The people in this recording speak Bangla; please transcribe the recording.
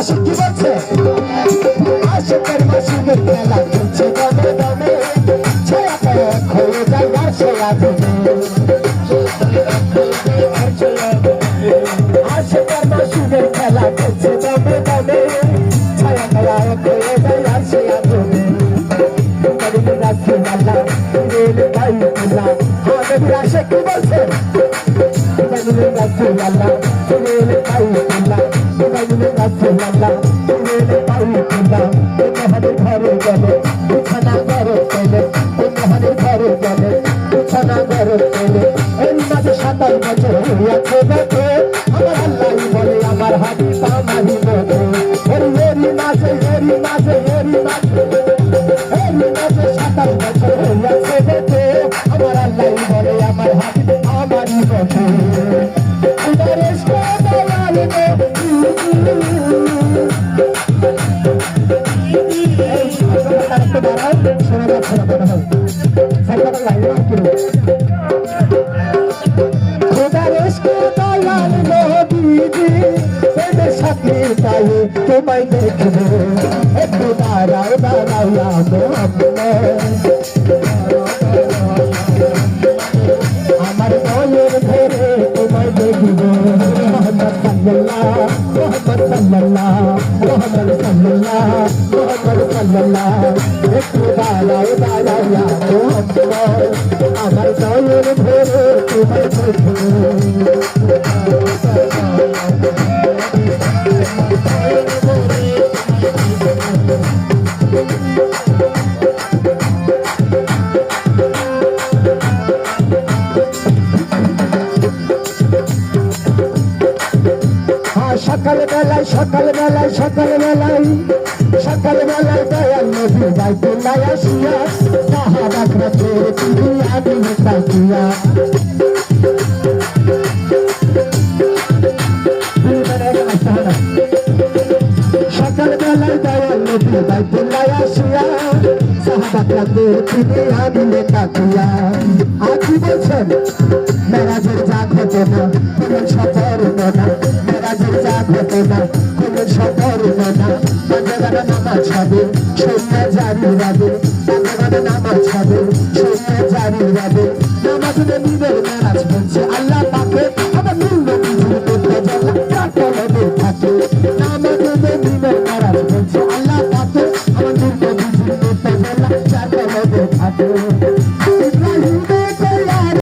মাসি কি বলছে আশিকের মাসিকের খেলা চলছে দমে দমে ছায়া পায়ে হয়ে যায় গাছে আগুনে আশিকের মাসিকের খেলা চলছে দমে দমে ছায়া পায়ে হয়ে যায় গাছে আগুনে করিম রাসূলুল্লাহ দিল বাইতুল্লাহ হাবিব আশিক কি বলছে করিম রাসূলুল্লাহ দিল বাইতুল্লাহ করিম রাসূলুল্লাহ দিল বাইতুল্লাহ মহানের ঘরে গেলে বিছানা করে পেলে মহানের ঘরে গেলে বিছানা করে পেলে এই মাঝে 27 বছর হইয়াছে দেখে আমার আল্লাহ বলে আমার হাবিব আমারই মনে এরি মাঝে 27 বছর হইয়াছে দেখে আমার আল্লাহ বলে আমার হাবিব আমারই মনে উদারেশ দয়াল তোমায় দেখবো একটু দাঁড়াও দাঁড়াও আমার মনের ধরে তোমায় দেখবো মোহাম্মদ সাল্লাল্লাহ মোহাম্মদ সাল্লাল্লাহ মোহাম্মদ সাল্লাল্লাহ মোহাম্মদ সাল্লাল্লাহ একটু দাঁড়াও দাঁড়াও আমার মনের ধরে তোমায় দেখবো সকালবেলায় দয়াল নবী বাইতুল্লাহ আসিয়া সাহাবাকরা তোর পিয়া দিনে তাকিয়া সকালবেলায় দয়াল নবী বাইতুল্লাহ আসিয়া সাহাবাকরা তোর পিয়া দিনে তাকিয়া আর কি বলছেন মেরাজের জাগ হতো না কোন সফর না মেরাজের জাগ হতো না কোন সফর না বান্দাগানা নামাজ হবে শূন্য জারি রাবে বান্দাগানা নামাজ হবে শূন্য জারি রাবে নামাজ নবীদের মেরাজ